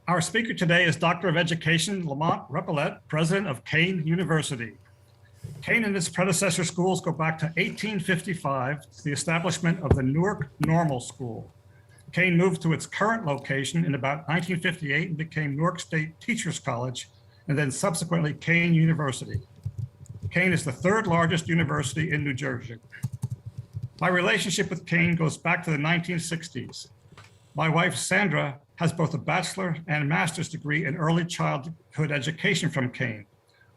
Our speaker today is Doctor of Education Lamont Repollet, President of Kean University. Kane and its predecessor schools go back to 1855, the establishment of the Newark Normal School. Kane moved to its current location in about 1958 and became Newark State Teachers College, and then subsequently Kean University. Kane is the third largest university in New Jersey. My relationship with Kane goes back to the 1960s. My wife, Sandra, has both a bachelor and master's degree in early childhood education from Kane,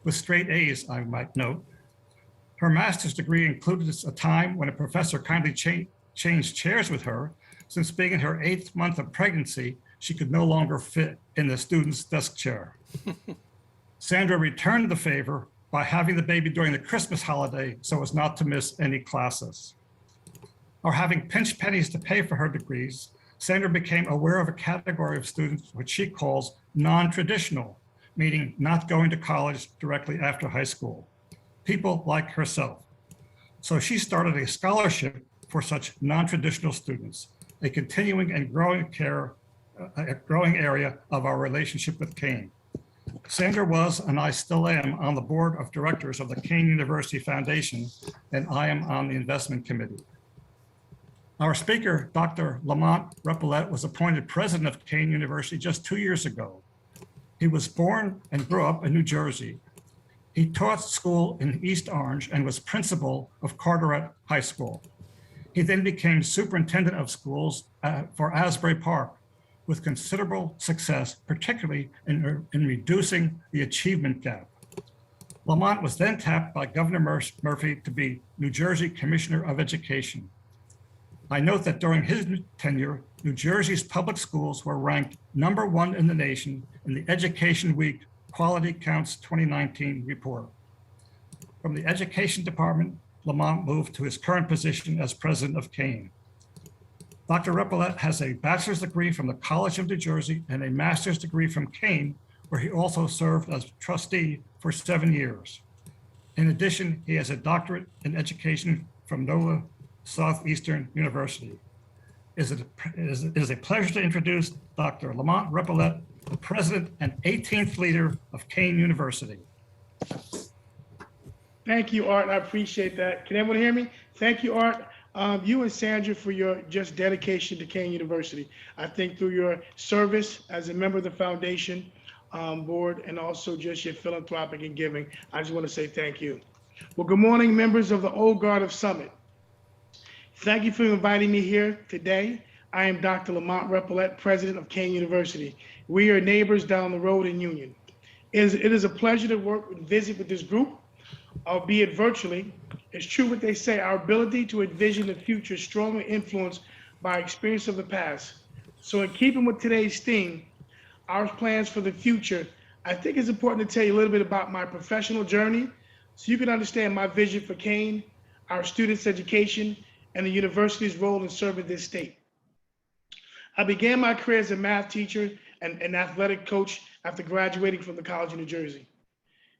with straight A's, I might note. Her master's degree included a time when a professor kindly changed chairs with her, since being in her 8th month of pregnancy, she could no longer fit in the student's desk chair. Sandra returned the favor by having the baby during the Christmas holiday so as not to miss any classes. Or having pinched pennies to pay for her degrees, Sandra became aware of a category of students which she calls non-traditional, meaning not going to college directly after high school, people like herself. So she started a scholarship for such non-traditional students, a continuing and growing area of our relationship with Kane. Sandra was, and I still am, on the board of directors of the Kane University Foundation, and I am on the investment committee. Our speaker, Dr. Lamont Repollet, was appointed president of Kean University just 2 years ago. He was born and grew up in New Jersey. He taught school in East Orange and was principal of Carteret High School. He then became superintendent of schools for Asbury Park with considerable success, particularly in reducing the achievement gap. Lamont was then tapped by Governor Murphy to be New Jersey Commissioner of Education. I note that during his tenure, New Jersey's public schools were ranked #1 in the nation in the Education Week Quality Counts 2019 report. From the Education Department, Lamont moved to his current position as president of Kane. Dr. Repollet has a bachelor's degree from the College of New Jersey and a master's degree from Kane, where he also served as trustee for 7 years. In addition, he has a doctorate in education from Nova Southeastern University. It is a pleasure to introduce Dr. Lamont Repollet, the president and 18th leader of Kean University. Thank you, Art. I appreciate that. Can everyone hear me? Thank you, Art. You and Sandra for your just dedication to Kean University. I think through your service as a member of the foundation board and also just your philanthropic and giving, I just want to say thank you. Well, good morning, members of the Old Guard of Summit. Thank you for inviting me here today. I am Dr. Lamont Repollet, president of Kean University. We are neighbors down the road in Union. It is a pleasure to work and visit with this group, albeit virtually. It's true what they say, our ability to envision the future is strongly influenced by experience of the past. So in keeping with today's theme, our plans for the future, I think it's important to tell you a little bit about my professional journey so you can understand my vision for Kane, our students' education, and the university's role in serving this state. I began my career as a math teacher and an athletic coach after graduating from the College of New Jersey.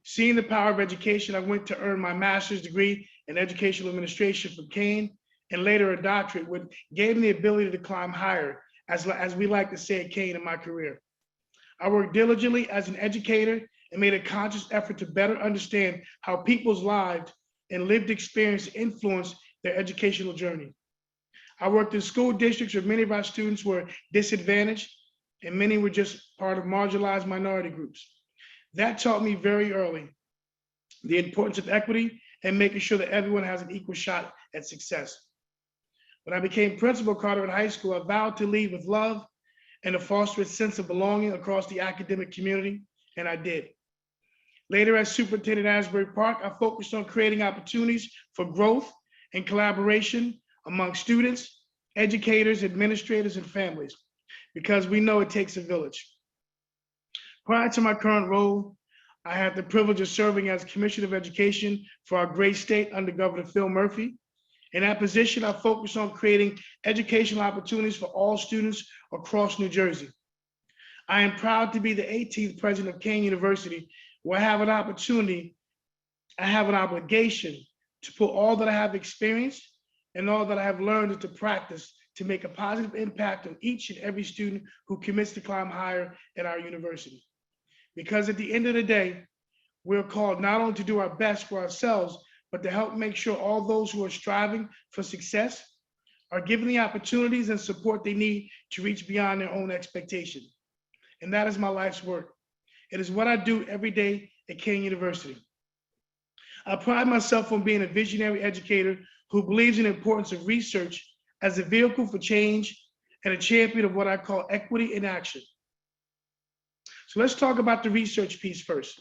Seeing the power of education, I went to earn my master's degree in educational administration from Kane and later a doctorate, which gave me the ability to climb higher, as we like to say at Kane in my career. I worked diligently as an educator and made a conscious effort to better understand how people's lives and lived experience influence their educational journey. I worked in school districts where many of our students were disadvantaged and many were just part of marginalized minority groups. That taught me very early the importance of equity and making sure that everyone has an equal shot at success. When I became principal at Carteret High School, I vowed to lead with love and to foster a sense of belonging across the academic community, and I did. Later, as superintendent at Asbury Park, I focused on creating opportunities for growth and collaboration among students, educators, administrators, and families, because we know it takes a village. Prior to my current role, I had the privilege of serving as Commissioner of Education for our great state under Governor Phil Murphy. In that position, I focused on creating educational opportunities for all students across New Jersey. I am proud to be the 18th president of Kean University, where I have an obligation to put all that I have experienced and all that I have learned into practice to make a positive impact on each and every student who commits to climb higher at our university. Because at the end of the day, we're called not only to do our best for ourselves, but to help make sure all those who are striving for success are given the opportunities and support they need to reach beyond their own expectations. And that is my life's work. It is what I do every day at Kane University. I pride myself on being a visionary educator who believes in the importance of research as a vehicle for change and a champion of what I call equity in action. So let's talk about the research piece first.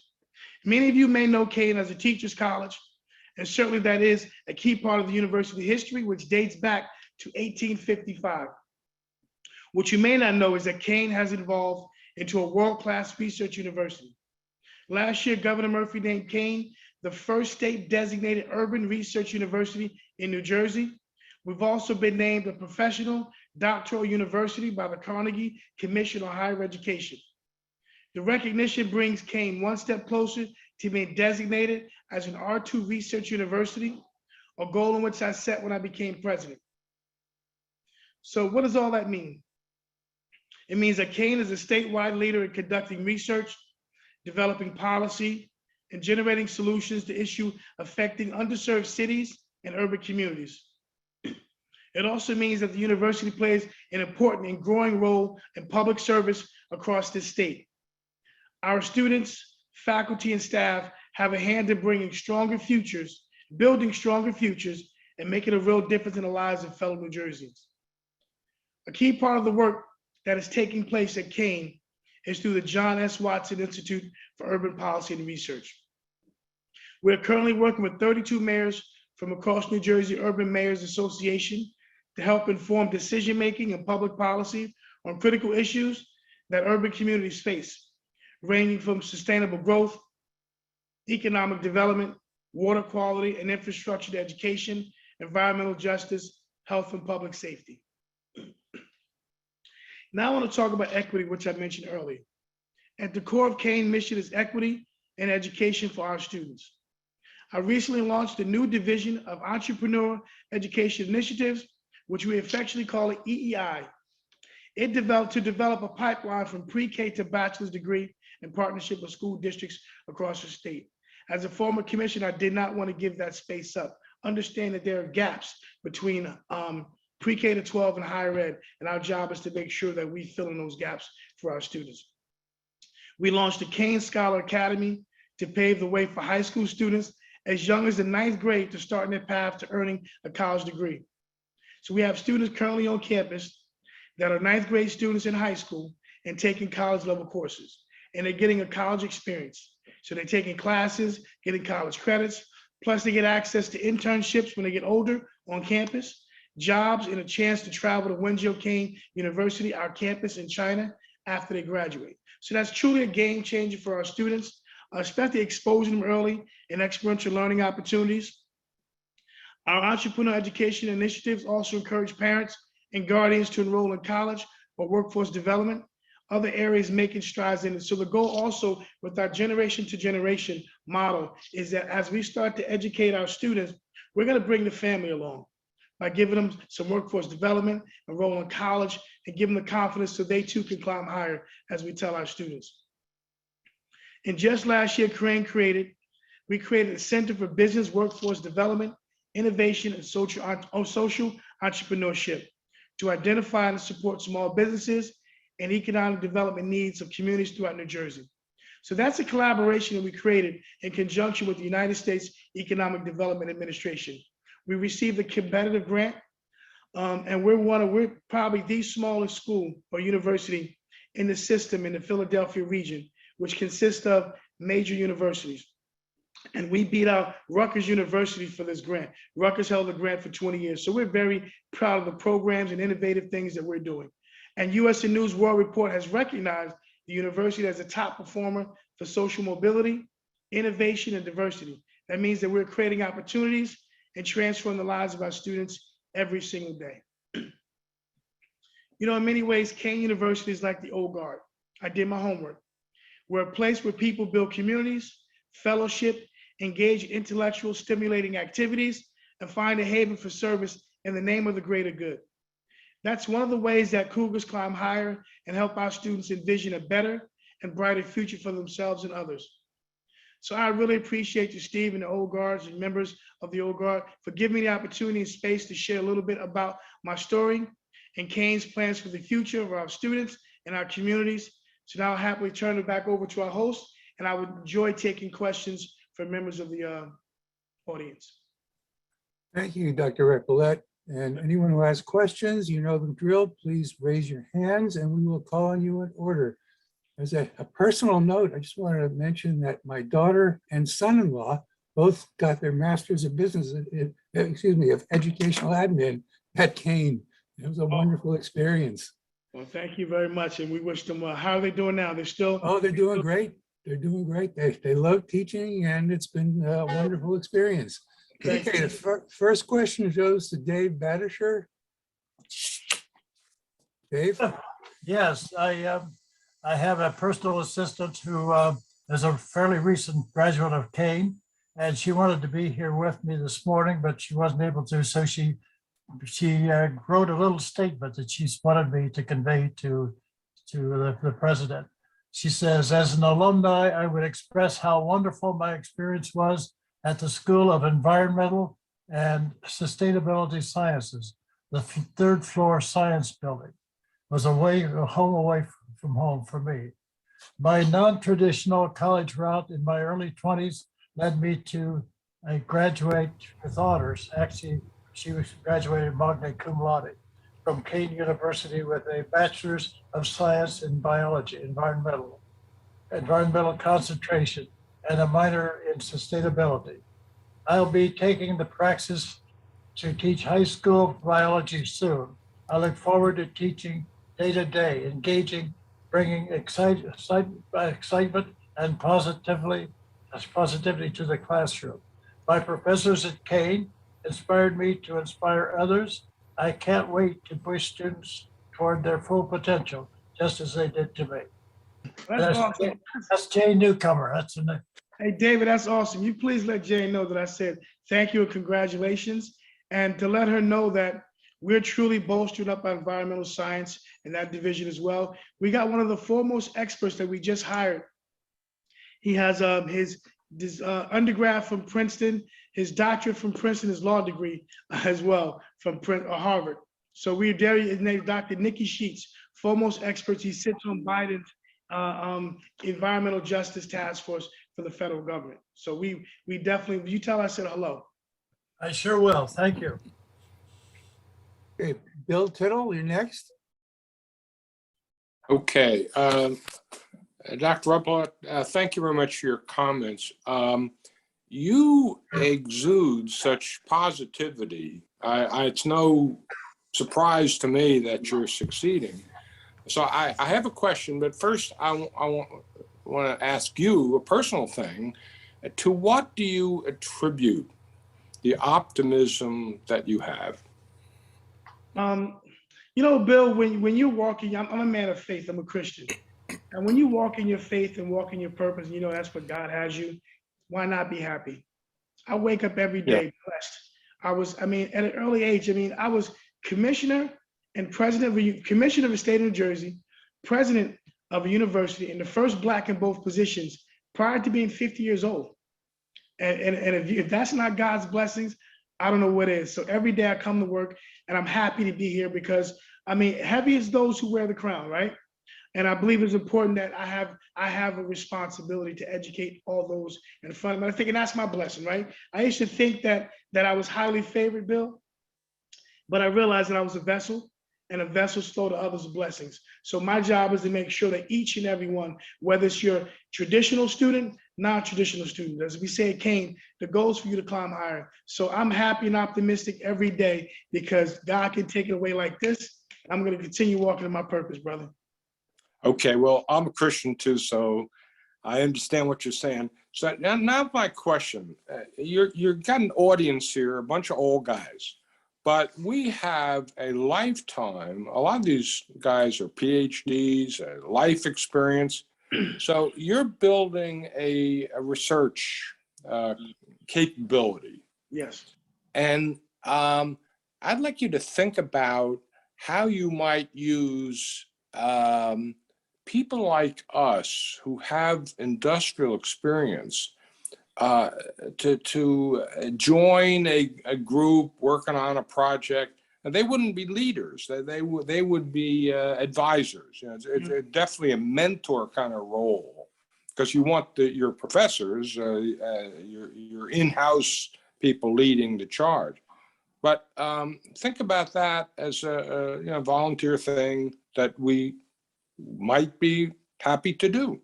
Many of you may know Kane as a teacher's college, and certainly that is a key part of the university history, which dates back to 1855. What you may not know is that Kane has evolved into a world-class research university. Last year, Governor Murphy named Kane the first state-designated urban research university in New Jersey. We've also been named a professional doctoral university by the Carnegie Commission on Higher Education. The recognition brings Kane one step closer to being designated as an R2 research university, a goal in which I set when I became president. So what does all that mean? It means that Kane is a statewide leader in conducting research, developing policy, and generating solutions to issues affecting underserved cities and urban communities. It also means that the university plays an important and growing role in public service across this state. Our students, faculty, and staff have a hand in bringing stronger futures, building stronger futures, and making a real difference in the lives of fellow New Jerseyans. A key part of the work that is taking place at Kane is through the John S. Watson Institute for Urban Policy and Research. We're currently working with 32 mayors from across New Jersey Urban Mayors Association to help inform decision-making and public policy on critical issues that urban communities face, ranging from sustainable growth, economic development, water quality and infrastructure to education, environmental justice, health, and public safety. Now I want to talk about equity, which I mentioned earlier. At the core of Kane's mission is equity and education for our students. I recently launched a new division of Entrepreneurial Education Initiatives, which we affectionately call it EEI. It developed to develop a pipeline from pre-K to bachelor's degree in partnership with school districts across the state. As a former commissioner, I did not want to give that space up. Understand that there are gaps between pre-K to 12 and higher ed, and our job is to make sure that we fill in those gaps for our students. We launched the Kane Scholar Academy to pave the way for high school students as young as the 9th grade to start their path to earning a college degree. So we have students currently on campus that are 9th grade students in high school and taking college level courses, and they're getting a college experience. So they're taking classes, getting college credits, plus they get access to internships when they get older on campus, jobs, and a chance to travel to Wenzhou Kean University, our campus in China, after they graduate. So that's truly a game changer for our students, especially exposing them early in experiential learning opportunities. Our entrepreneurial education initiatives also encourage parents and guardians to enroll in college or workforce development, other areas making strides in it. So the goal also with our generation to generation model is that as we start to educate our students, we're going to bring the family along by giving them some workforce development, enroll in college, and give them the confidence so they too can climb higher, as we tell our students. And just last year, we created a Center for Business Workforce Development, Innovation, and Social Entrepreneurship to identify and support small businesses and economic development needs of communities throughout New Jersey. So that's a collaboration that we created in conjunction with the United States Economic Development Administration. We received a competitive grant, and we're probably the smallest school or university in the system in the Philadelphia region, which consists of major universities. And we beat out Rutgers University for this grant. Rutgers held the grant for 20 years. So we're very proud of the programs and innovative things that we're doing. And USA News World Report has recognized the university as a top performer for social mobility, innovation, and diversity. That means that we're creating opportunities and transforming the lives of our students every single day. You know, in many ways, Kane University is like the old guard. I did my homework. We're a place where people build communities, fellowship, engage in intellectual stimulating activities, and find a haven for service in the name of the greater good. That's one of the ways that Cougars climb higher and help our students envision a better and brighter future for themselves and others. So I really appreciate you, Steve, and the Old Guards and members of the Old Guard for giving me the opportunity and space to share a little bit about my story and Kane's plans for the future of our students and our communities. So now I'll happily turn it back over to our host, and I would enjoy taking questions from members of the audience. Thank you, Dr. Repollet. And anyone who has questions, you know the drill, please raise your hands and we will call on you in order. As a personal note, I just wanted to mention that my daughter and son-in-law both got their Masters of Business, of Educational Admin at Kane. It was a wonderful experience. Well, thank you very much. And we wish them well. How are they doing now? They're still. Oh, they're doing great. They're doing great. They love teaching and it's been a wonderful experience. Okay, the first question goes to Dave Badisher. Dave? Yes, I have a personal assistant who is a fairly recent graduate of Kane, and she wanted to be here with me this morning, but she wasn't able to. So she wrote a little statement that she wanted me to convey to the president. She says, as an alumni, I would express how wonderful my experience was at the School of Environmental and Sustainability Sciences. The third floor science building was a home away from home for me. My non-traditional college route in my early 20s led me to a graduate with honors. Actually, she was graduated magna cum laude from Kane University with a Bachelor's of Science in Biology, environmental concentration, and a minor in sustainability. I'll be taking the praxis to teach high school biology soon. I look forward to teaching day to day, engaging, bringing excitement and positivity to the classroom. My professors at Kane inspired me to inspire others. I can't wait to push students toward their full potential, just as they did to me. That's awesome. That's Jay Newcomer. That's the name. Hey, David, that's awesome. You please let Jane know that I said thank you and congratulations, and to let her know that we're truly bolstered up by environmental science in that division as well. We got one of the foremost experts that we just hired. He has his undergrad from Princeton, his doctorate from Princeton, his law degree as well from Harvard. So we're there. His name is Dr. Nikki Sheets, foremost experts. He sits on Biden's environmental justice task force for the federal government. So we definitely, you tell I said hello. I sure will. Thank you. Okay, Bill Tittle, you're next. Okay, Dr. Repollet, thank you very much for your comments. You exude such positivity. It's no surprise to me that you're succeeding. So I have a question, but first I want to ask you a personal thing. To what do you attribute the optimism that you have? You know, Bill, when you're walking, I'm a man of faith, I'm a Christian. And when you walk in your faith and walk in your purpose, and you know that's what God has you, why not be happy? I wake up every day blessed. At an early age, I was commissioner and president of commissioner of the state of New Jersey, president of a university, and the first Black in both positions prior to being 50 years old. And if that's not God's blessings, I don't know what is. So every day I come to work and I'm happy to be here because, heavy is those who wear the crown, right? And I believe it's important that I have a responsibility to educate all those in front of me. I think, and that's my blessing, right? I used to think that I was highly favored, Bill, but I realized that I was a vessel, and a vessel stole to others' blessings. So my job is to make sure that each and every one, whether it's your traditional student, non-traditional student, as we say at Kane, the goal is for you to climb higher. So I'm happy and optimistic every day because God can take it away like this. I'm going to continue walking in my purpose, brother. Okay, well, I'm a Christian too, so I understand what you're saying. So now my question, you've got an audience here, a bunch of old guys. But we have a lifetime, a lot of these guys are PhDs, a life experience. So you're building a research capability. Yes. And I'd like you to think about how you might use people like us who have industrial experience to join a group working on a project. And they wouldn't be leaders. They would be advisors. You know, it's definitely a mentor kind of role, because you want your professors, your in-house people leading the charge. But think about that as a volunteer thing that we might be happy to do.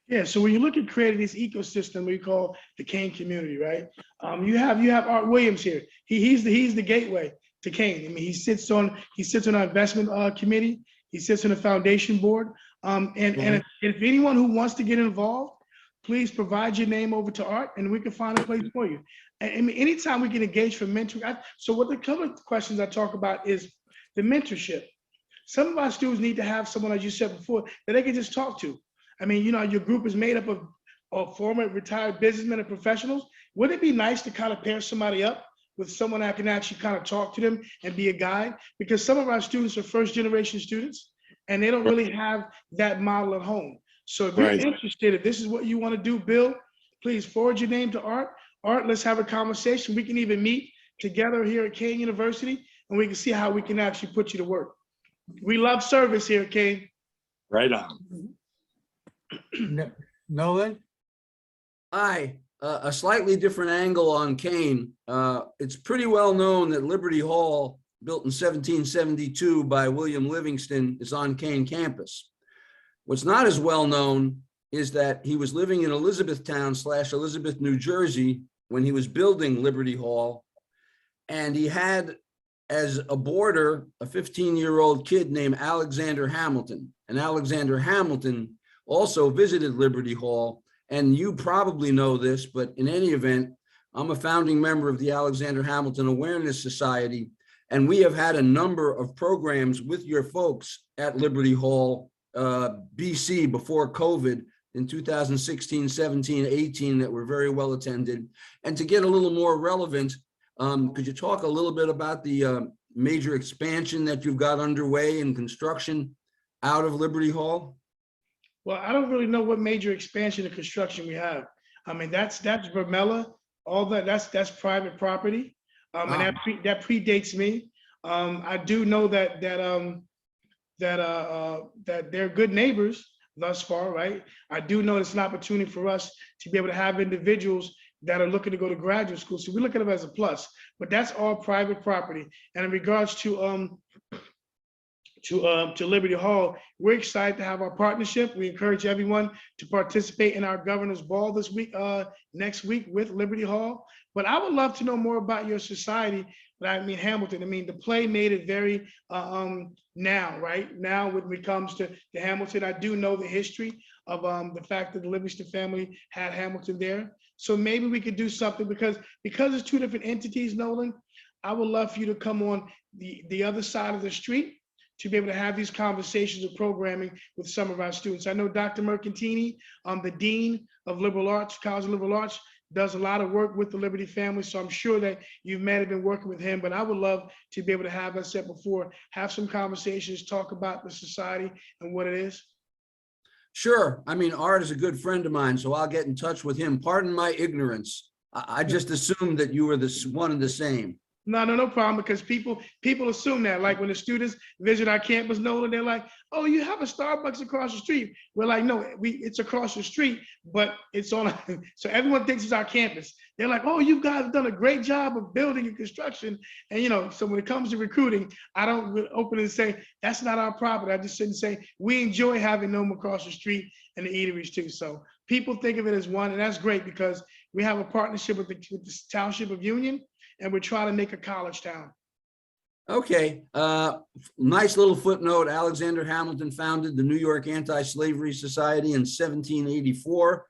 Yeah, so when you look at creating this ecosystem we call the Kane community, right? You have Art Williams here. He's the gateway to Kane. I mean, he sits on our investment committee. He sits on the foundation board. And if anyone who wants to get involved, please provide your name over to Art, and we can find a place for you. I mean, anytime we can engage for mentoring. So what the couple of questions I talk about is the mentorship. Some of our students need to have someone, as you said before, that they can just talk to. I mean, your group is made up of former retired businessmen and professionals. Wouldn't it be nice to kind of pair somebody up with someone that can actually kind of talk to them and be a guide? Because some of our students are first generation students and they don't really have that model at home. So if you're interested, if this is what you want to do, Bill, please forward your name to Art. Art, let's have a conversation. We can even meet together here at Kane University and we can see how we can actually put you to work. We love service here at Kane. Right on. Nolan? Hi, a slightly different angle on Kane. It's pretty well known that Liberty Hall, built in 1772 by William Livingston, is on Kane campus. What's not as well known is that he was living in Elizabethtown / Elizabeth, New Jersey, when he was building Liberty Hall. And he had, as a boarder, a 15-year-old kid named Alexander Hamilton. And Alexander Hamilton also visited Liberty Hall. And you probably know this, but in any event, I'm a founding member of the Alexander Hamilton Awareness Society. And we have had a number of programs with your folks at Liberty Hall, BC, before COVID in 2016, 17, 18 that were very well attended. And to get a little more relevant, could you talk a little bit about the major expansion that you've got underway in construction out of Liberty Hall? Well, I don't really know what major expansion and construction we have. I mean, that's Vermella, all that's private property, and that predates me. I do know that they're good neighbors thus far, right? I do know it's an opportunity for us to be able to have individuals that are looking to go to graduate school. So we look at it as a plus, but that's all private property. And in regards to Liberty Hall, we're excited to have our partnership. We encourage everyone to participate in our governor's ball this week, next week with Liberty Hall. But I would love to know more about your society. But I mean, Hamilton, I mean, the play made it very now, right? Now when it comes to Hamilton, I do know the history of the fact that the Livingston family had Hamilton there. So maybe we could do something because it's two different entities, Nolan. I would love for you to come on the other side of the street to be able to have these conversations of programming with some of our students. I know Dr. Mercantini, the Dean of Liberal Arts, College of Liberal Arts, does a lot of work with the Liberty family. So I'm sure that you may have been working with him, but I would love to be able to have, as I said before, have some conversations, talk about the society and what it is. Sure. I mean, Art is a good friend of mine, so I'll get in touch with him. Pardon my ignorance. I just assumed that you were one and the same. No problem, because people assume that, like when the students visit our campus, Nolan, they're like, oh, you have a Starbucks across the street. We're like, no, it's across the street, but it's on, so everyone thinks it's our campus. They're like, oh, you guys have done a great job of building and construction. And, so when it comes to recruiting, I don't open and say, that's not our property. I just sit and say, we enjoy having them across the street and the eateries too. So people think of it as one, and that's great because we have a partnership with the Township of Union, and we're trying to make a college town. Okay, nice little footnote. Alexander Hamilton founded the New York Anti-Slavery Society in 1784.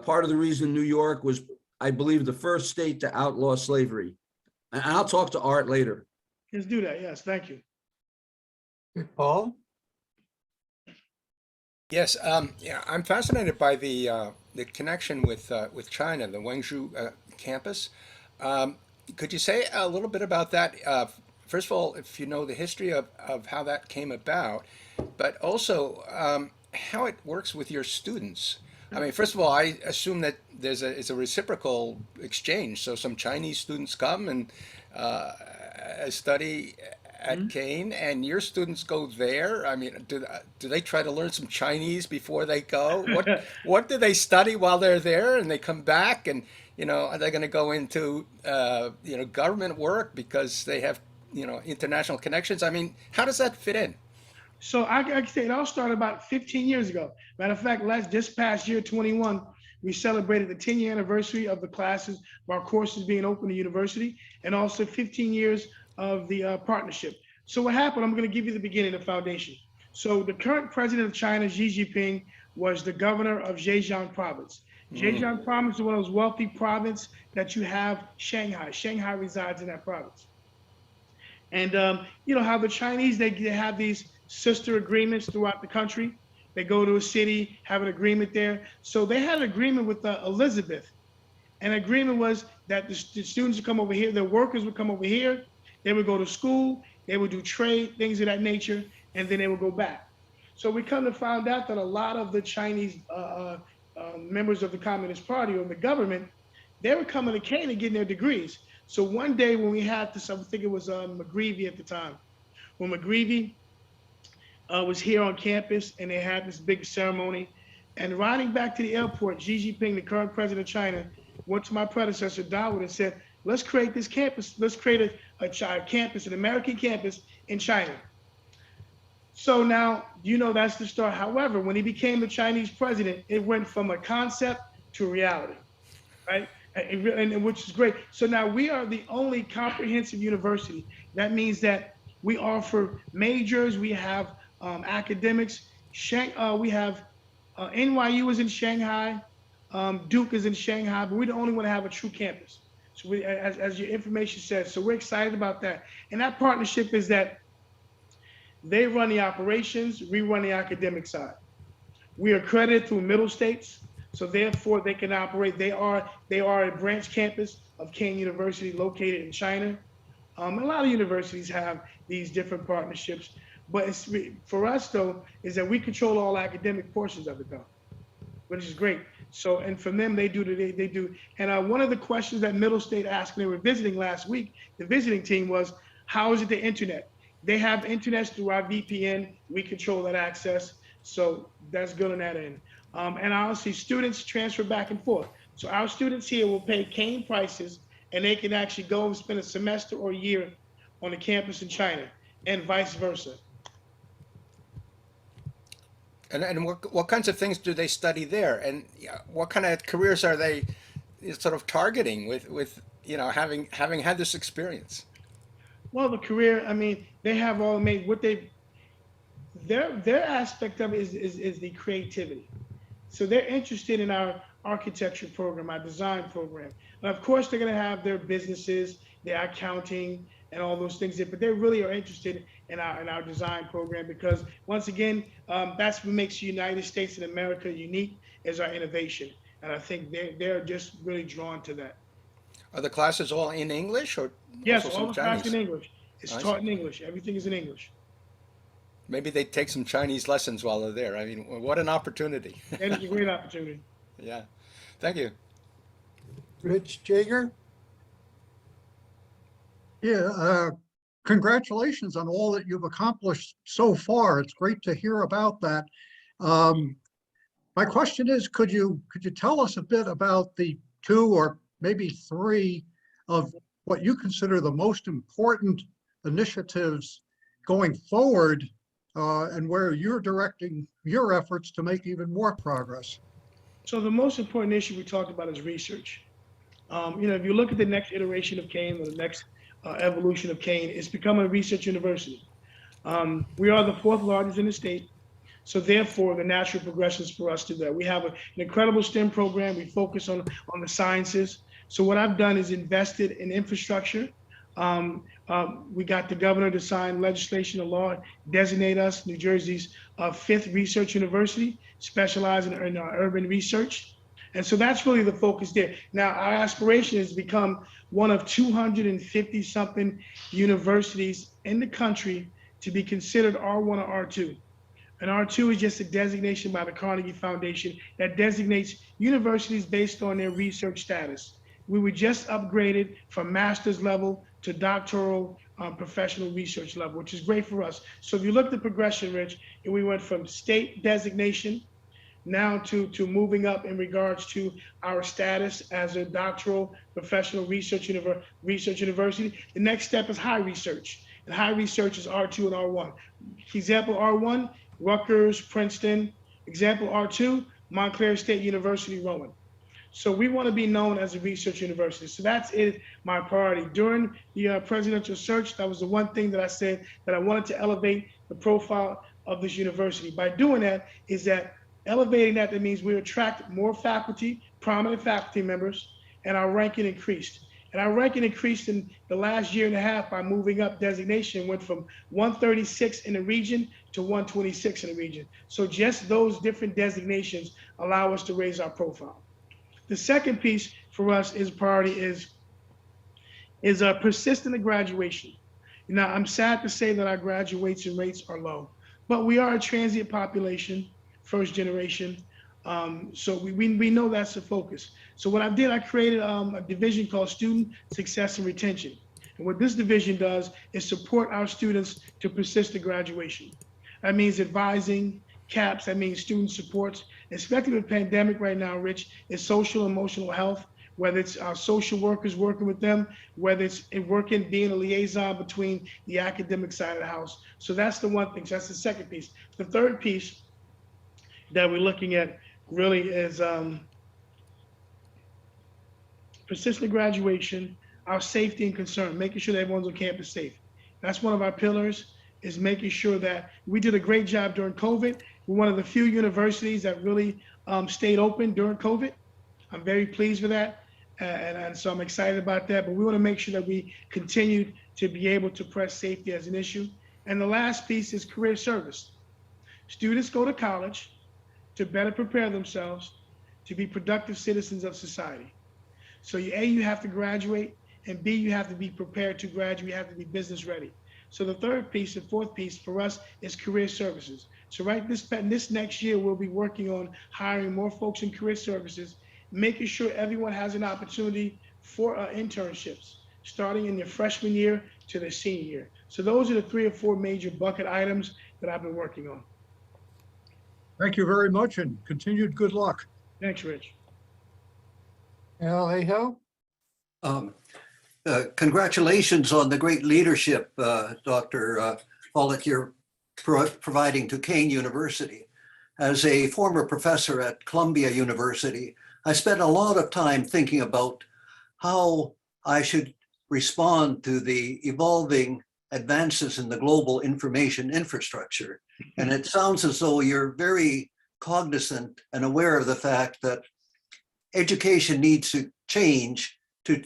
Part of the reason New York was, I believe, the first state to outlaw slavery. And I'll talk to Art later. Let's do that. Yes, thank you. Paul? Yes, yeah, I'm fascinated by the connection with China, the Wenzhou campus. Could you say a little bit about that first of all, if you know the history of how that came about, but also how it works with your students. I mean, first of all, I assume that it's a reciprocal exchange. So some Chinese students come and study at Kane, and your students go there. I mean, do they try to learn some Chinese before they go? What do they study while they're there, and they come back? And are they going to go into government work because they have international connections? I mean, how does that fit in? So I can say it all started about 15 years ago. Matter of fact, this past year, 21, we celebrated the 10-year anniversary of the classes, of our courses being open to university, and also 15 years of the partnership. So what happened, I'm going to give you the beginning of the foundation. So the current president of China, Xi Jinping, was the governor of Zhejiang province. Zhejiang province is one of those wealthy provinces that you have Shanghai. Shanghai resides in that province. And you know how the Chinese, they have these sister agreements throughout the country. They go to a city, have an agreement there. So they had an agreement with Elizabeth. An agreement was that the students would come over here, their workers would come over here, they would go to school, they would do trade, things of that nature, and then they would go back. So we come to find out that a lot of the Chinese members of the Communist Party or the government, they were coming to Kane and getting their degrees. So one day when we had this, I think it was McGreevy at the time, when McGreevy was here on campus and they had this big ceremony, and riding back to the airport, Xi Jinping, the current president of China, went to my predecessor, Dawood, and said, let's create this campus, let's create a campus, an American campus in China. So now, that's the start. However, when he became the Chinese president, it went from a concept to reality, right? And which is great. So now we are the only comprehensive university. That means that we offer majors, we have academics. We have NYU is in Shanghai, Duke is in Shanghai, but we're the only one to have a true campus. So we, as your information says, so we're excited about that. And that partnership is that they run the operations, we run the academic side. We are accredited through middle states, so therefore they can operate. They are a branch campus of Kane University located in China. A lot of universities have these different partnerships, but for us though, is that we control all academic portions of it though, which is great. So, and from them, they do. And one of the questions that Middle State asked when they were visiting last week, the visiting team was, how is it the internet? They have internet through our VPN. We control that access. So that's good on that end. And honestly, students transfer back and forth. So our students here will pay Kane prices and they can actually go and spend a semester or a year on the campus in China and vice versa. And what kinds of things do they study there? And what kind of careers are they sort of targeting with having had this experience? Well, the career, I mean, they have all made what their aspect of it is the creativity. So they're interested in our architecture program, our design program. And of course, they're going to have their businesses, their accounting, and all those things there, but they really are interested in our design program because once again, that's what makes the United States and America unique is our innovation. And I think they're just really drawn to that. Are the classes all in English or yes, also all the some classes Chinese? in English. It's taught in English. Everything is in English. Maybe they take some Chinese lessons while they're there. I mean, what an opportunity. That is a great opportunity. Yeah. Thank you. Rich Jager? Yeah, congratulations on all that you've accomplished so far. It's great to hear about that. My question is, could you tell us a bit about the 2 or maybe 3 of what you consider the most important initiatives going forward and where you're directing your efforts to make even more progress? So the most important issue we talked about is research. If you look at the next iteration of Kane or the next evolution of Kane, it's becoming a research university. We are the 4th largest in the state. So therefore, the natural progression is for us to do that. We have an incredible STEM program. We focus on the sciences. So what I've done is invested in infrastructure. We got the governor to sign legislation, a law, designate us New Jersey's 5th research university, specializing in urban research. And so that's really the focus there. Now, our aspiration is to become one of 250 something universities in the country to be considered R1 or R2. And R2 is just a designation by the Carnegie Foundation that designates universities based on their research status. We were just upgraded from master's level to doctoral professional research level, which is great for us. So if you look at the progression, Rich, and we went from state designation now to moving up in regards to our status as a doctoral professional research university. The next step is high research, and high research is R2 and R1. Example R1, Rutgers, Princeton. Example R2, Montclair State University, Rowan. So we want to be known as a research university. So that's my priority. During the presidential search, that was the one thing that I said that I wanted to elevate the profile of this university. By doing that, is that elevating that means we attract more faculty, prominent faculty members, and our ranking increased. And our ranking increased in the last year and a half by moving up designation, went from 136 in the region to 126 in the region. So just those different designations allow us to raise our profile. The second piece for us is priority is persistent graduation. Now, I'm sad to say that our graduation rates are low, but we are a transient population, first generation. So we know that's the focus. So what I did, I created a division called Student Success and Retention. And what this division does is support our students to persistent graduation. That means advising, CAPS, that means student supports, especially with the pandemic right now, Rich, is social emotional health, whether it's our social workers working with them, whether it's being a liaison between the academic side of the house. So that's the one thing. So that's the second piece. The third piece that we're looking at really is persistent graduation, our safety and concern, making sure that everyone's on campus safe. That's one of our pillars, is making sure that we did a great job during COVID. We're one of the few universities that really stayed open during COVID. I'm very pleased with that. And so I'm excited about that, but we want to make sure that we continue to be able to press safety as an issue. And the last piece is career service. Students go to college to better prepare themselves to be productive citizens of society. So you have to graduate, and B, you have to be prepared to graduate, you have to be business ready. So the third piece, the fourth piece for us is career services. So this next year, we'll be working on hiring more folks in career services, making sure everyone has an opportunity for internships, starting in their freshman year to their senior year. So those are the 3 or 4 major bucket items that I've been working on. Thank you very much and continued good luck. Thanks, Rich. Al Aho? Congratulations on the great leadership, Dr. Pollock, you're providing to Kane University. As a former professor at Columbia University, I spent a lot of time thinking about how I should respond to the evolving advances in the global information infrastructure. And it sounds as though you're very cognizant and aware of the fact that education needs to change to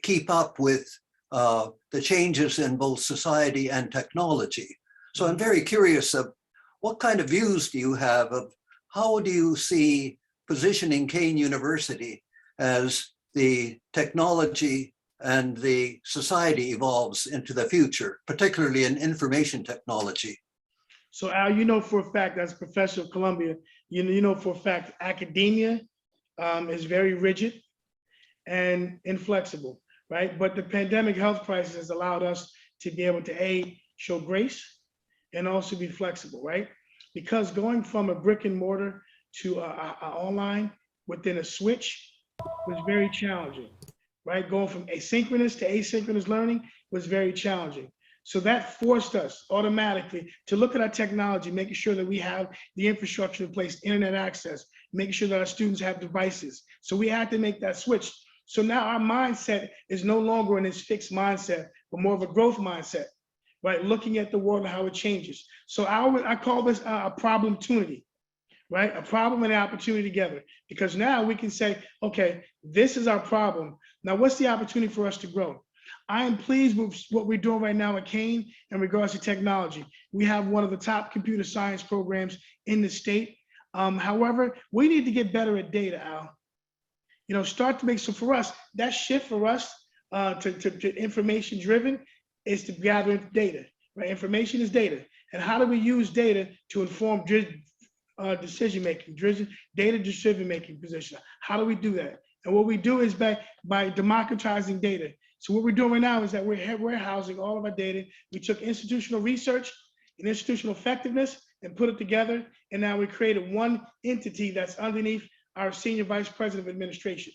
keep up with the changes in both society and technology. So I'm very curious of what kind of views do you have of how do you see positioning Kane University as the technology and the society evolves into the future, particularly in information technology? So Al, you know for a fact, as a professor of Columbia, you know for a fact, academia is very rigid and inflexible, right? But the pandemic health crisis has allowed us to be able to show grace and also be flexible, right? Because going from a brick and mortar to online within a switch was very challenging, right? Going from asynchronous to asynchronous learning was very challenging. So that forced us automatically to look at our technology, making sure that we have the infrastructure in place, internet access, making sure that our students have devices. So we had to make that switch. So now our mindset is no longer in this fixed mindset, but more of a growth mindset, right? Looking at the world and how it changes. So I call this a problem-tunity, right? A problem and an opportunity together, because now we can say, okay, this is our problem. Now, what's the opportunity for us to grow? I am pleased with what we're doing right now at Kane in regards to technology. We have one of the top computer science programs in the state. However, we need to get better at data, Al. You know, start to make, so for us, that shift for us to information driven is to gather data, right? Information is data. And how do we use data to inform decision making, data decision making position? How do we do that? And what we do is by democratizing data. So what we're doing right now is that we're housing all of our data. We took institutional research and institutional effectiveness and put it together. And now we created one entity that's underneath our senior vice president of administration.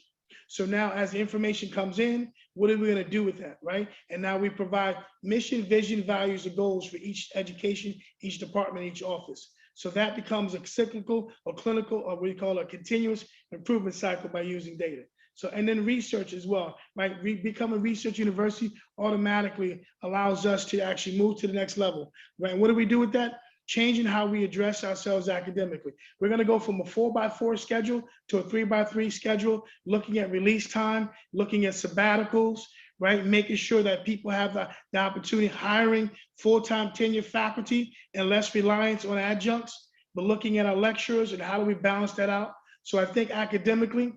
So now as the information comes in, what are we going to do with that, right? And now we provide mission, vision, values, and goals for each education, each department, each office. So that becomes a cyclical or clinical, or what we call a continuous improvement cycle by using data. So, and then research as well, right? Becoming a research university automatically allows us to actually move to the next level, right? And what do we do with that? Changing how we address ourselves academically. We're going to go from a 4x4 schedule to a 3x3 schedule, looking at release time, looking at sabbaticals, right? Making sure that people have the opportunity, hiring full-time tenured faculty and less reliance on adjuncts, but looking at our lecturers and how do we balance that out? So I think academically,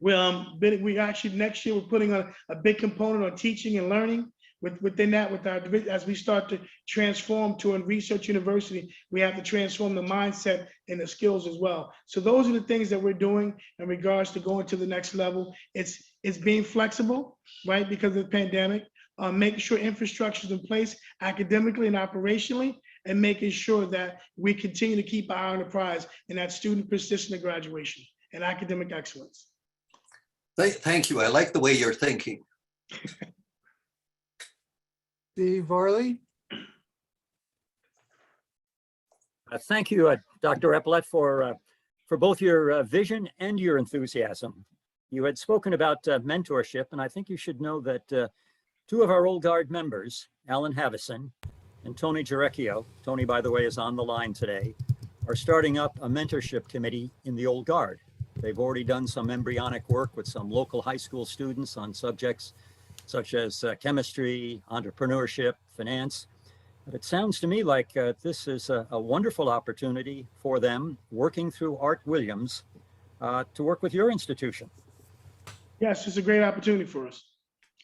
we actually next year we're putting a big component on teaching and learning. Within that, with our as we start to transform to a research university, we have to transform the mindset and the skills as well. So those are the things that we're doing in regards to going to the next level. It's being flexible, right, because of the pandemic, making sure infrastructure is in place academically and operationally, and making sure that we continue to keep our eye on the prize and that student persistence and graduation and academic excellence. Thank you. I like the way you're thinking. Steve Varley? Thank you, Dr. Repollet, for both your vision and your enthusiasm. You had spoken about mentorship, and I think you should know that two of our Old Guard members, Alan Havison and Tony Jarecchio, Tony, by the way, is on the line today, are starting up a mentorship committee in the Old Guard. They've already done some embryonic work with some local high school students on subjects such as chemistry, entrepreneurship, finance. But it sounds to me like this is a wonderful opportunity for them, working through Art Williams, to work with your institution. Yes, it's a great opportunity for us.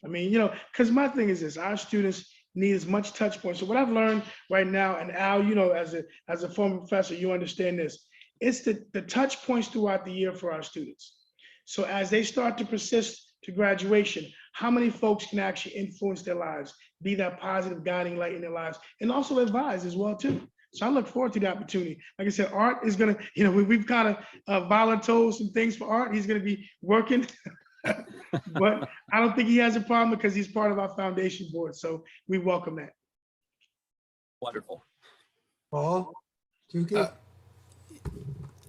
I mean, because my thing is this, our students need as much touch points. So what I've learned right now, and Al, as a former professor, you understand this, it's the touch points throughout the year for our students. So as they start to persist to graduation, how many folks can actually influence their lives, be that positive guiding light in their lives, and also advise as well too. So I look forward to the opportunity. Like I said, Art is gonna, we've kind of volunteered some things for Art. He's gonna be working, but I don't think he has a problem because he's part of our foundation board. So we welcome that. Wonderful. Paul? Tukey?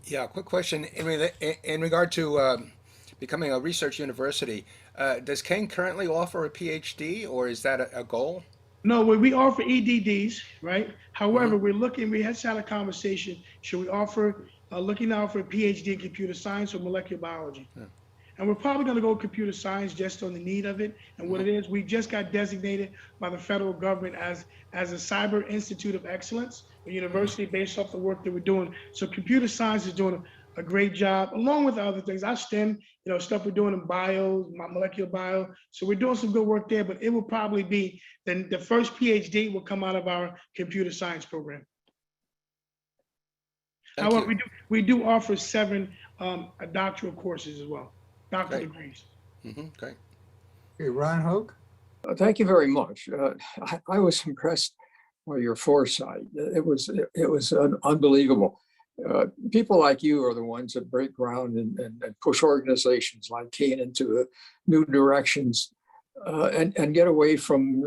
Yeah, quick question. In regard to becoming a research university, does Kane currently offer a PhD, or is that a goal? No, we offer EDDs, right? However, we had a conversation, should we offer, looking now for a PhD in computer science or molecular biology? Yeah. And we're probably gonna go computer science just on the need of it and what it is. We just got designated by the federal government as a cyber institute of excellence, a university based off the work that we're doing. So computer science is doing a great job, along with other things. Our STEM, stuff we're doing in bio, molecular bio. So we're doing some good work there, but it will probably be the first PhD will come out of our computer science program. However, we do offer 7 doctoral courses as well, doctoral degrees. Great. Okay, Ron Hoke? Thank you very much. I was impressed by your foresight. It was unbelievable. People like you are the ones that break ground and push organizations like Kane into new directions and get away from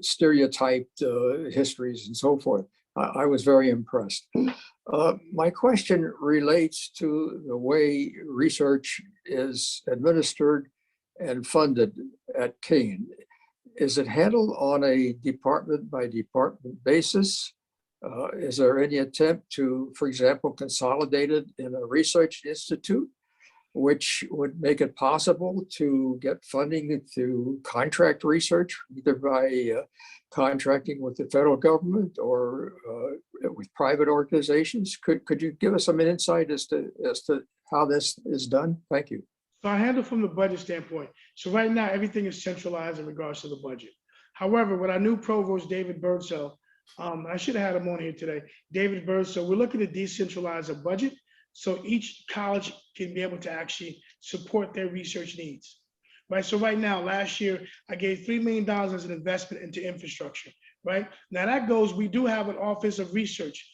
stereotyped histories and so forth. I was very impressed. My question relates to the way research is administered and funded at Kane. Is it handled on a department by department basis? Is there any attempt to, for example, consolidate it in a research institute, which would make it possible to get funding to contract research, either by contracting with the federal government or with private organizations? Could you give us some insight as to how this is done? Thank you. So I handle from the budget standpoint. So right now, everything is centralized in regards to the budget. However, with our new provost, David Birdsell, I should have had him on here today. David Birdsell, we're looking to decentralize a budget so each college can be able to actually support their research needs. Right. So right now, last year, I gave $3 million as an investment into infrastructure. Right now, that goes. We do have an Office of Research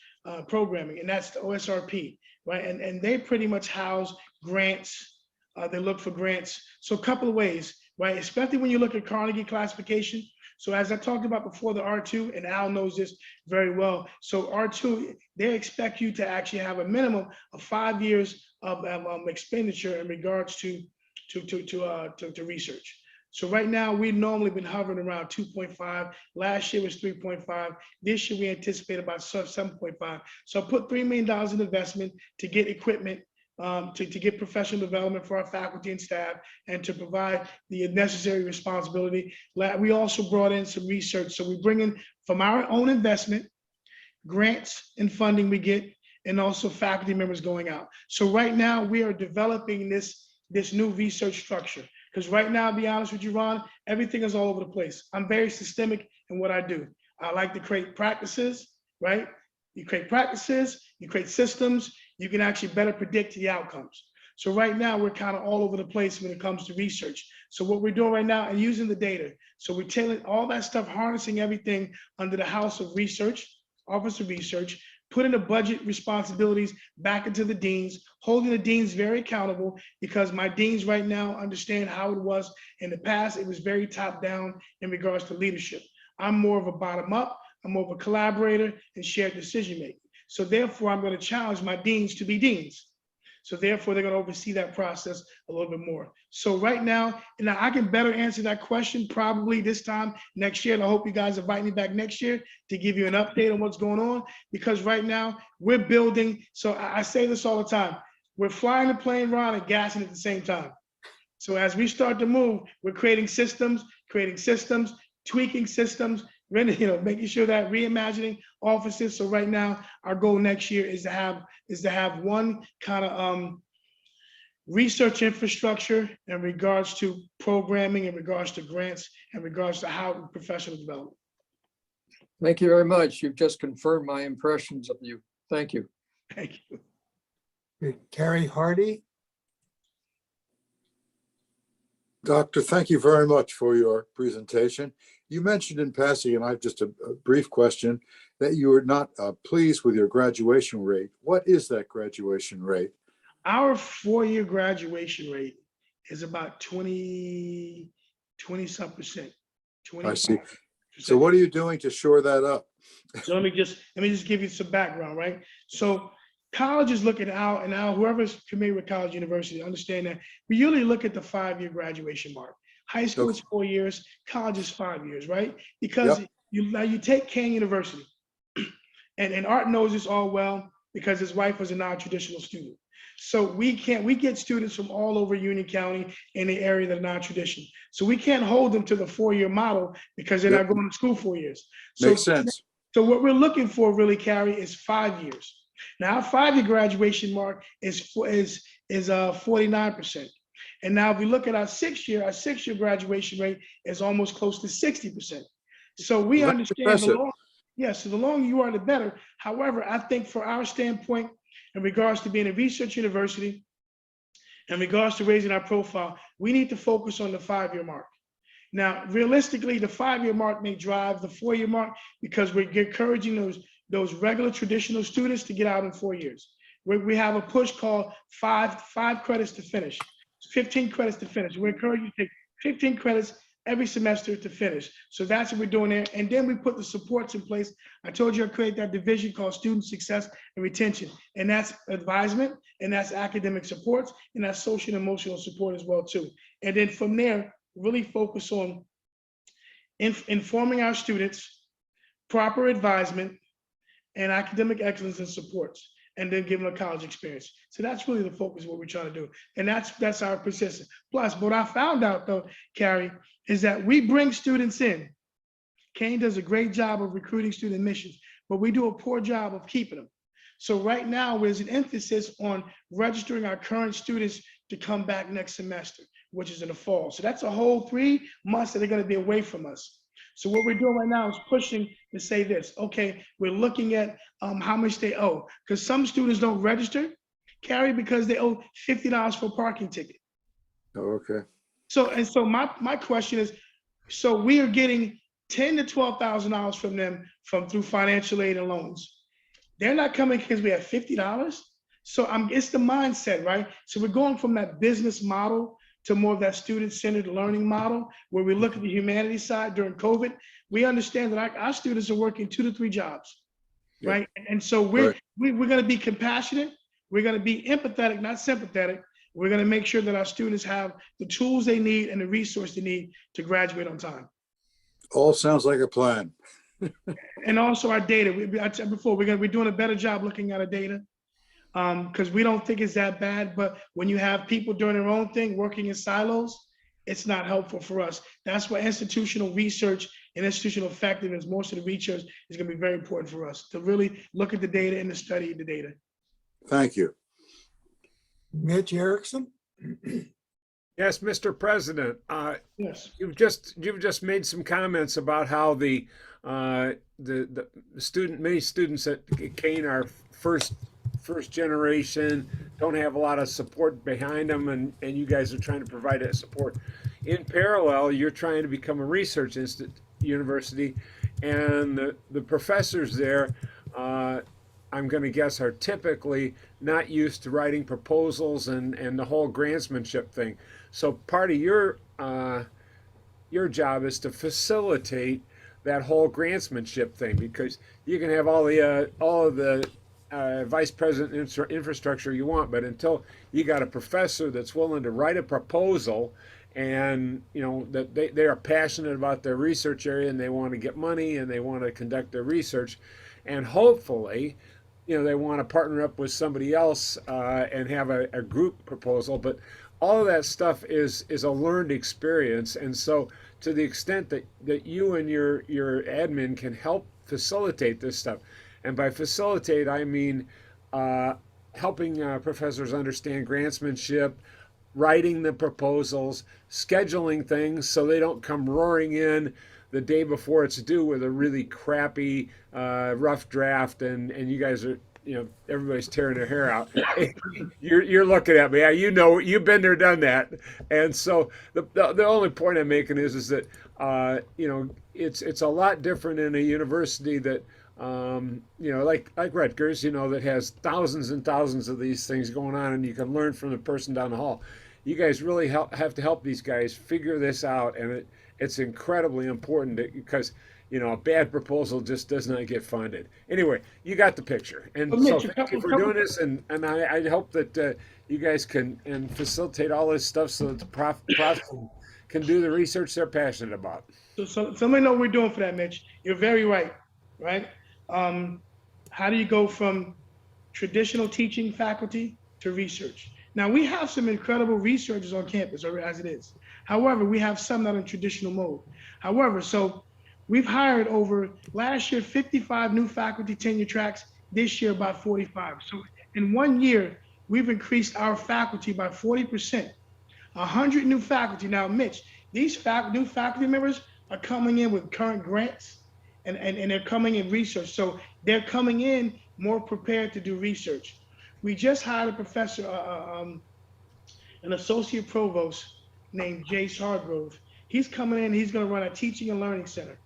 Programming, and that's the OSRP. Right, and they pretty much house grants. They look for grants. So a couple of ways, right? Especially when you look at Carnegie classification. So as I talked about before, the R2, and Al knows this very well. So R2, they expect you to actually have a minimum of 5 years of expenditure in regards to research. So right now, we've normally been hovering around 2.5. Last year was 3.5. This year, we anticipate about 7.5. So I put $3 million in investment to get equipment, to get professional development for our faculty and staff, and to provide the necessary responsibility. We also brought in some research. So we bring in from our own investment, grants and funding we get, and also faculty members going out. So right now we are developing this new research structure. Because right now, to be honest with you, Ron, everything is all over the place. I'm very systemic in what I do. I like to create practices, right? You create practices, you create systems, you can actually better predict the outcomes. So right now, we're kind of all over the place when it comes to research. So what we're doing right now and using the data. So we're tailoring all that stuff, harnessing everything under the House of Research, Office of Research, putting the budget responsibilities back into the deans, holding the deans very accountable, because my deans right now understand how it was in the past. It was very top down in regards to leadership. I'm more of a bottom up, I'm more of a collaborator and shared decision making. So therefore, I'm going to challenge my deans to be deans. So therefore, they're going to oversee that process a little bit more. So right now, and I can better answer that question probably this time next year. And I hope you guys invite me back next year to give you an update on what's going on, because right now we're building. So I say this all the time. We're flying the plane, Ron, and gassing at the same time. So as we start to move, we're creating systems, tweaking systems, making sure that reimagining offices. So right now, our goal next year is to have one kind of research infrastructure in regards to programming, in regards to grants, in regards to how professional development. Thank you very much. You've just confirmed my impressions of you. Thank you. Thank you. Okay, Carrie Hardy. Doctor, thank you very much for your presentation. You mentioned in passing, and I have just a brief question, that you were not pleased with your graduation rate. What is that graduation rate? Our 4-year graduation rate is about 20-some percent. I see. So what are you doing to shore that up? So let me just give you some background, right? So colleges look at whoever's familiar with college university, understand that we usually look at the 5-year graduation mark. High school is 4 years, college is 5 years, right? Because you take Kane University, and Art knows this all well because his wife was a non-traditional student. So we get students from all over Union County in the area that are non-traditional. So we can't hold them to the 4-year model because they're not going to school 4 years. So, Makes sense. So what we're looking for really, Carrie, is 5 years. Now, our 5-year graduation mark is 49%. And now if we look at our 6-year graduation rate is almost close to 60%. So we understand so the longer you are, the better. However, I think for our standpoint, in regards to being a research university, in regards to raising our profile, we need to focus on the 5-year mark. Now, realistically, the 5-year mark may drive the 4-year mark because we're encouraging those regular traditional students to get out in 4 years. We have a push called five credits to finish, 15 credits to finish. We encourage you to take 15 credits every semester to finish. So that's what we're doing there. And then we put the supports in place. I told you I create that division called student success and retention. And that's advisement, and that's academic supports, and that's social and emotional support as well too. And then from there, really focus on informing our students, proper advisement, and academic excellence and supports, and then give them a college experience. So that's really the focus of what we're trying to do. And that's our persistence. Plus, what I found out though, Carrie, is that we bring students in. Kane does a great job of recruiting student admissions, but we do a poor job of keeping them. So right now there's an emphasis on registering our current students to come back next semester, which is in the fall. So that's a whole 3 months that they're going to be away from us. So what we're doing right now is pushing to say this. Okay, we're looking at how much they owe, because some students don't register, Carrie, because they owe $50 for a parking ticket. Oh, okay. So my question is, so we are getting $10,000 to $12,000 from them through financial aid and loans. They're not coming because we have $50. So it's the mindset, right? So we're going from that business model to more of that student-centered learning model, where we look at the humanities side. During COVID, we understand that our students are working 2 to 3 jobs, right? And so we're going to be compassionate. We're going to be empathetic, not sympathetic. We're going to make sure that our students have the tools they need and the resource they need to graduate on time. All sounds like a plan. And also our data. I said before, we're doing a better job looking at our data, because we don't think it's that bad. But when you have people doing their own thing, working in silos, it's not helpful for us. That's why institutional research and institutional effectiveness, most of the research, is going to be very important for us to really look at the data and to study the data. Thank you. Mitch Erickson? Yes, Mr. President. Yes. You've just made some comments about how the many students at Kane are first generation, don't have a lot of support behind them, and you guys are trying to provide that support. In parallel, you're trying to become a research university, and the professors there, I'm going to guess, are typically not used to writing proposals and the whole grantsmanship thing. So part of your job is to facilitate that whole grantsmanship thing, because you can have all of the vice president infrastructure you want, but until you got a professor that's willing to write a proposal, and that they are passionate about their research area and they want to get money and they want to conduct their research, and hopefully they want to partner up with somebody else and have a group proposal. But all of that stuff is a learned experience. And so to the extent that you and your admin can help facilitate this stuff, and by facilitate, I mean helping professors understand grantsmanship, writing the proposals, scheduling things so they don't come roaring in the day before it's due with a really crappy, rough draft, and you guys are, everybody's tearing their hair out. You're looking at me. You've been there, done that. And so the only point I'm making is that it's a lot different in a university that like Rutgers, that has thousands and thousands of these things going on, and you can learn from the person down the hall. You guys really have to help these guys figure this out, and it's incredibly important because a bad proposal just does not get funded. Anyway, you got the picture, and so thank you for doing this, and I hope that you guys can facilitate all this stuff so that the profs can do the research they're passionate about. So let me know what we're doing for that, Mitch. You're very right. How do you go from traditional teaching faculty to research? Now, we have some incredible researchers on campus, or as it is. However, we have some not in traditional mode. However, so we've hired last year, 55 new faculty tenure tracks, this year about 45. So in 1 year, we've increased our faculty by 40%, 100 new faculty. Now, Mitch, these new faculty members are coming in with current grants, and they're coming in research. So they're coming in more prepared to do research. We just hired a professor, an associate provost named Jace Hargrove. He's coming in, he's gonna run a teaching and learning center.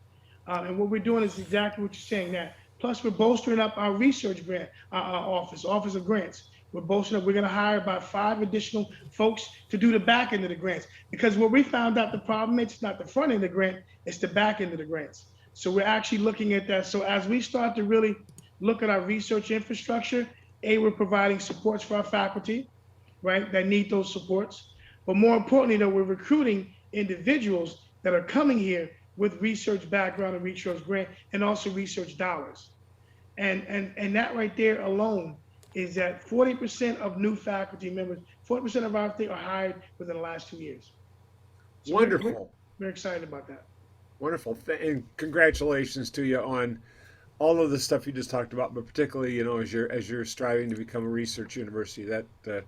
And what we're doing is exactly what you're saying now. Plus we're bolstering up our research grant, office of grants. We're bolstering up, we're gonna hire about 5 additional folks to do the back end of the grants. Because what we found out the problem is, it's not the front end of the grant, it's the back end of the grants. So we're actually looking at that. So as we start to really look at our research infrastructure, we're providing supports for our faculty, that need those supports. But more importantly, though, we're recruiting individuals that are coming here with research background and research grant, and also research dollars. And that right there alone is that 40% of new faculty members, 40% of our thing are hired within the last 2 years. So Wonderful. We're excited about that. Wonderful. And congratulations to you on all of the stuff you just talked about, but particularly, as you're striving to become a research university. That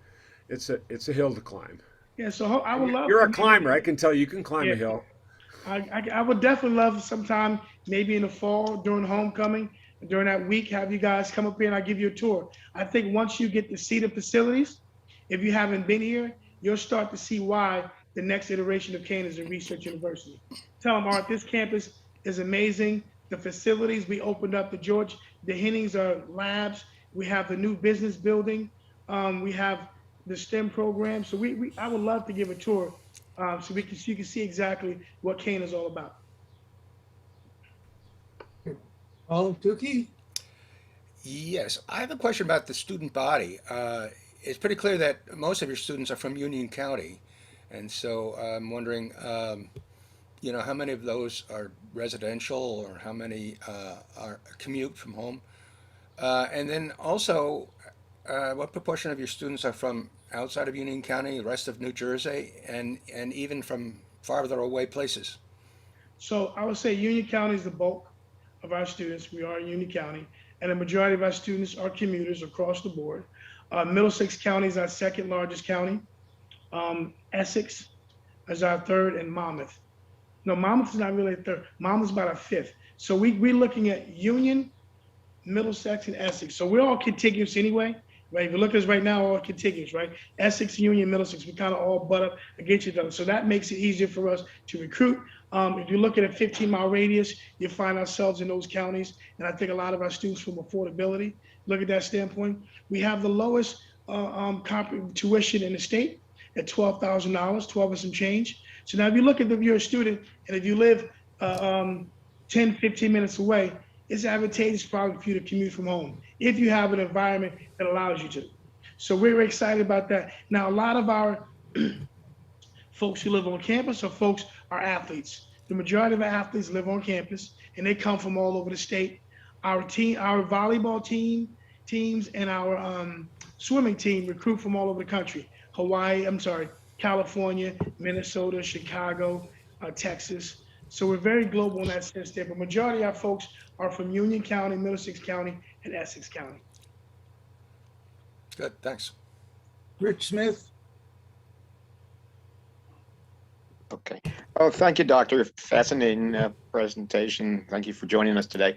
it's a hill to climb. Yeah, so I would love. You're a climber. I can tell you can climb Yeah. a hill. I would definitely love sometime, maybe in the fall during homecoming, during that week, have you guys come up here and I'll give you a tour. I think once you get to see the facilities, if you haven't been here, you'll start to see why the next iteration of Kane is a research university. Tell them, Art, this campus is amazing. The facilities, we opened up the Hennings are labs. We have the new business building. We have the STEM program. So I would love to give a tour so you can see exactly what Kane is all about. Paul Tukey? Yes, I have a question about the student body. It's pretty clear that most of your students are from Union County. And so I'm wondering, how many of those are residential or how many are commute from home? And then also, what proportion of your students are from outside of Union County, the rest of New Jersey, and even from farther away places? So I would say Union County is the bulk of our students. We are in Union County, and the majority of our students are commuters across the board. Middlesex County is our second largest county. Essex is our third, and Monmouth. No, Monmouth is not really a third. Monmouth is about our fifth. So we're looking at Union, Middlesex, and Essex. So we're all contiguous anyway, right? If you look at us right now, all contiguous, right? Essex, Union, Middlesex, we kind of all butt up against each other. So that makes it easier for us to recruit. If you look at a 15-mile radius, you find ourselves in those counties. And I think a lot of our students from affordability, look at that standpoint. We have the lowest tuition in the state at $12,000, 12 and some change. So now if you look at if you're a student and if you live 10, 15 minutes away, it's advantageous probably for you to commute from home if you have an environment that allows you to. So we're excited about that. Now, a lot of our folks who live on campus are athletes. The majority of our athletes live on campus and they come from all over the state. Our volleyball teams and our swimming team recruit from all over the country. California, Minnesota, Chicago, Texas. So we're very global in that sense there, but majority of our folks are from Union County, Middlesex County, and Essex County. Good, thanks. Rich Smith? Okay. Oh, thank you, Doctor. Fascinating presentation. Thank you for joining us today.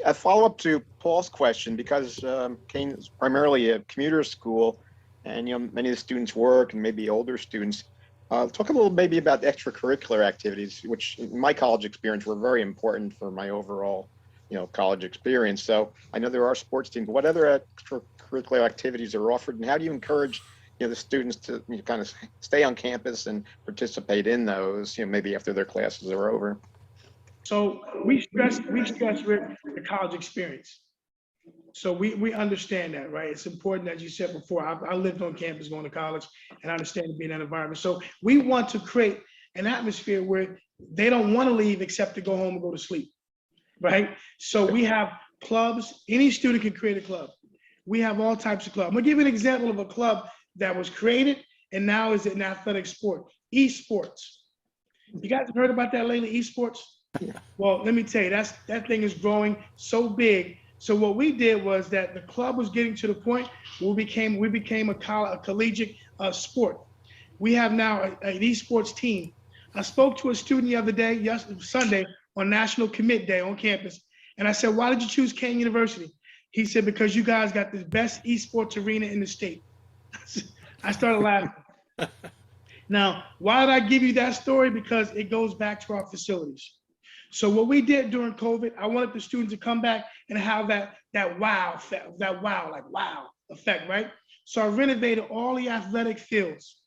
A follow-up to Paul's question, because Kane is primarily a commuter school, and many of the students work, and maybe older students. Talk a little maybe about the extracurricular activities, which in my college experience were very important for my overall, college experience. So I know there are sports teams. What other extracurricular activities are offered, and how do you encourage the students to kind of stay on campus and participate in those, maybe after their classes are over? So we stress with the college experience. So we understand that, right? It's important, as you said before. I lived on campus going to college, and I understand being in that environment. So we want to create an atmosphere where they don't want to leave except to go home and go to sleep, right? So we have clubs. Any student can create a club. We have all types of clubs. I'm gonna give you an example of a club that was created and now is an athletic sport, Esports. You guys have heard about that lately, Esports? Well, let me tell you, that thing is growing so big. So what we did was that the club was getting to the point where we became a collegiate sport. We have now an esports team. I spoke to a student the other day, Sunday, on National Commit Day on campus. And I said, why did you choose Kane University? He said, because you guys got the best esports arena in the state. I started laughing. Now, why did I give you that story? Because it goes back to our facilities. So what we did during COVID, I wanted the students to come back and have that wow effect, right? So I renovated all the athletic fields.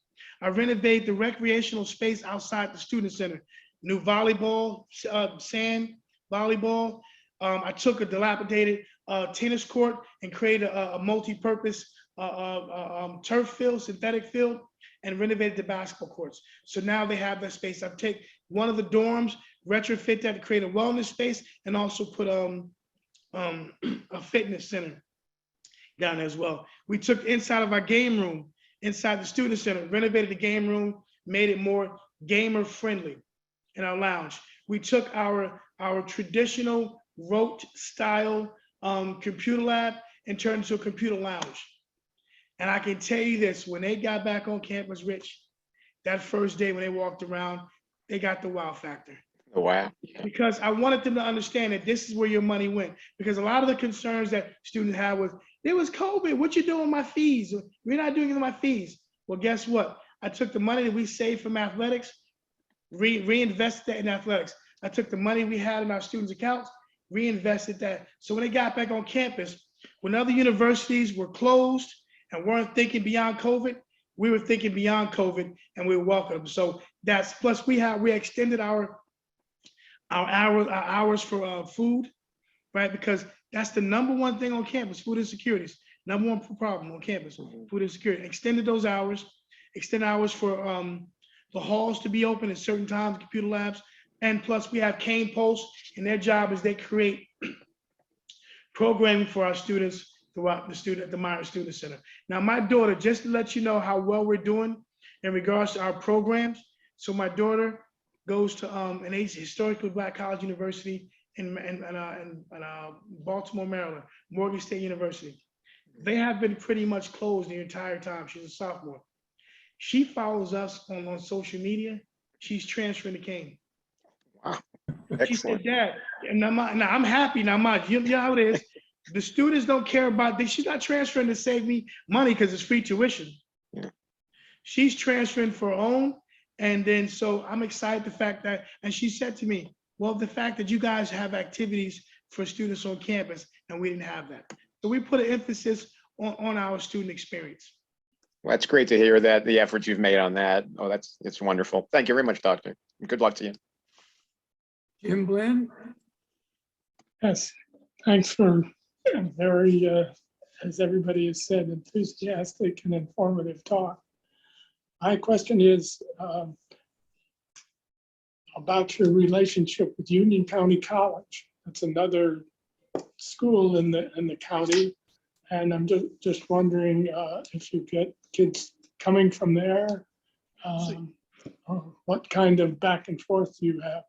I renovated the recreational space outside the student center, new volleyball, sand volleyball. I took a dilapidated tennis court and created a multi-purpose turf field, synthetic field, and renovated the basketball courts. So now they have that space. I've taken one of the dorms, retrofit that to create a wellness space, and also put a fitness center down there as well. We took inside of our game room, inside the student center, renovated the game room, made it more gamer friendly in our lounge. We took our traditional rote style computer lab and turned it into a computer lounge. And I can tell you this, when they got back on campus, Rich, that first day when they walked around, they got the wow factor. Oh, wow. Yeah. Because I wanted them to understand that this is where your money went. Because a lot of the concerns that students had was, there was COVID, what you doing with my fees? We're not doing it with my fees. Well, guess what? I took the money that we saved from athletics, reinvested that in athletics. I took the money we had in our students' accounts, reinvested that. So when they got back on campus, when other universities were closed and weren't thinking beyond COVID, we were thinking beyond COVID and we were welcome. So that's, plus we extended our hours for food, right? Because that's the number one thing on campus, food insecurities. Number one problem on campus, food insecurity. Extended those hours, extended hours for the halls to be open at certain times, computer labs. And plus we have Kane Post, and their job is they create programming for our students throughout the Myers Student Center. Now, my daughter, just to let you know how well we're doing in regards to our programs. So my daughter goes to an historically Black college university in Baltimore, Maryland, Morgan State University. They have been pretty much closed the entire time. She's a sophomore. She follows us on social media. She's transferring to Kane. Wow. She said, Excellent. Dad, and I'm happy now, you know how it is. The students don't care about this. She's not transferring to save me money because it's free tuition. Yeah. She's transferring for her own. And then, so I'm excited the fact that, and she said to me, well, the fact that you guys have activities for students on campus and we didn't have that. So we put an emphasis on our student experience. Well, that's great to hear that, the effort you've made on that. Oh, it's wonderful. Thank you very much, Doctor. Good luck to you. Jim Glenn? Yes, thanks for a very, as everybody has said, enthusiastic and informative talk. My question is about your relationship with Union County College. That's another school in the county. And I'm just wondering if you get kids coming from there, what kind of back and forth do you have?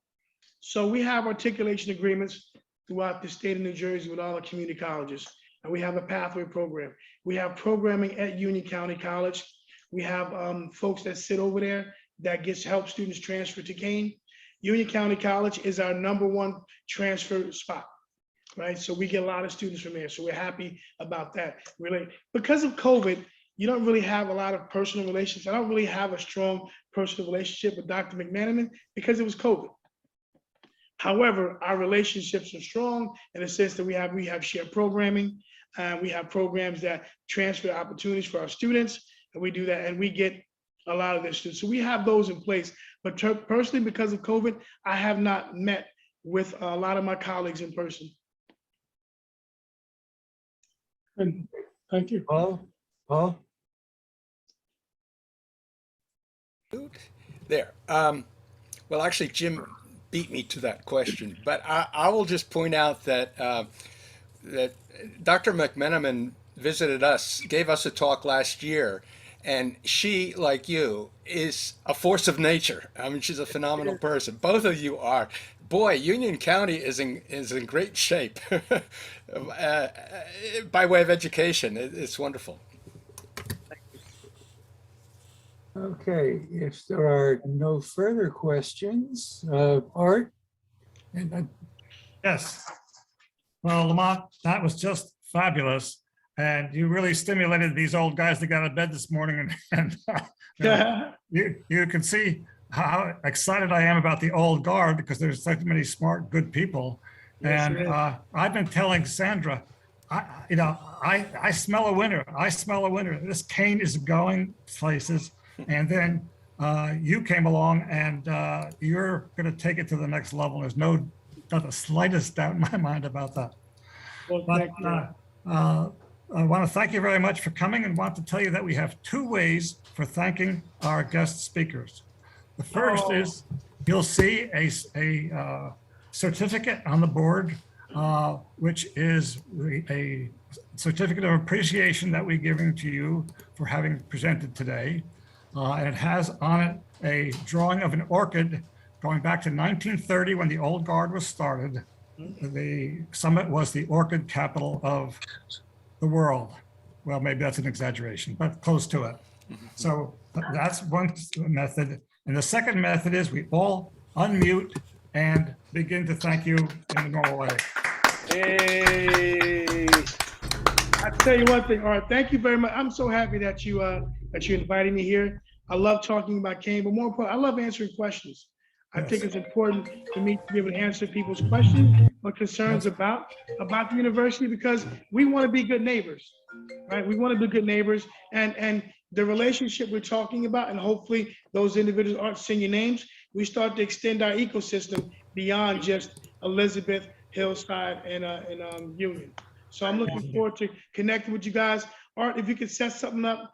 So we have articulation agreements throughout the state of New Jersey with all the community colleges. And we have a pathway program. We have programming at Union County College. We have folks that sit over there that help students transfer to Kane. Union County College is our #1 transfer spot, right? So we get a lot of students from there. So we're happy about that. Really, because of COVID, you don't really have a lot of personal relationships. I don't really have a strong personal relationship with Dr. McManaman because it was COVID. However, our relationships are strong in the sense that we have shared programming. We have programs that transfer opportunities for our students, and we do that, and we get a lot of their students. So we have those in place. But personally, because of COVID, I have not met with a lot of my colleagues in person. And thank you. Paul? There. Well, actually, Jim beat me to that question, but I will just point out that that Dr. McManaman visited us, gave us a talk last year, and she, like you, is a force of nature. I mean, she's a phenomenal person. Both of you are. Boy, Union County is in great shape by way of education. It's wonderful. Okay, if there are no further questions, Art? Yes. Well, Lamont, that was just fabulous. And you really stimulated these old guys that got out of bed this morning. And you can see how excited I am about the old guard because there's so many smart, good people. Yes, And I've been telling Sandra, I smell a winner. I smell a winner. This Kane is going places. And then you came along and you're going to take it to the next level. There's not the slightest doubt in my mind about that. Well, But I want to thank you very much for coming and want to tell you that we have 2 ways for thanking our guest speakers. The first is you'll see a certificate on the board, which is a certificate of appreciation that we're giving to you for having presented today. And it has on it a drawing of an orchid going back to 1930 when the old guard was started. The summit was the orchid capital of the world. Well, maybe that's an exaggeration, but close to it. So that's one method. And the second method is we all unmute and begin to thank you in the normal way. Hey, I tell you one thing, Art, thank you very much. I'm so happy that you invited me here. I love talking about Kane, but more important, I love answering questions. I think it's important for me to be able to answer people's questions or concerns about the university, because we want to be good neighbors, right? We want to be good neighbors, and the relationship we're talking about, and hopefully those individuals aren't saying your names, we start to extend our ecosystem beyond just Elizabeth, Hillside, and Union. So I'm looking forward to connecting with you guys. Art, if you could set something up,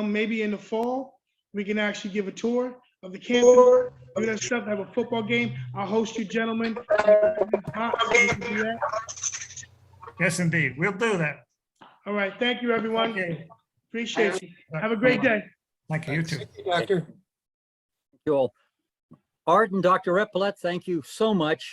maybe in the fall, we can actually give a tour of the campus, do that stuff, have a football game. I'll host you gentlemen. Yes, indeed. We'll do that. All right. Thank you, everyone. Appreciate you. Have a great day. Thank you. You too. Doctor. Thank you all. Art and Dr. Repollet, thank you so much.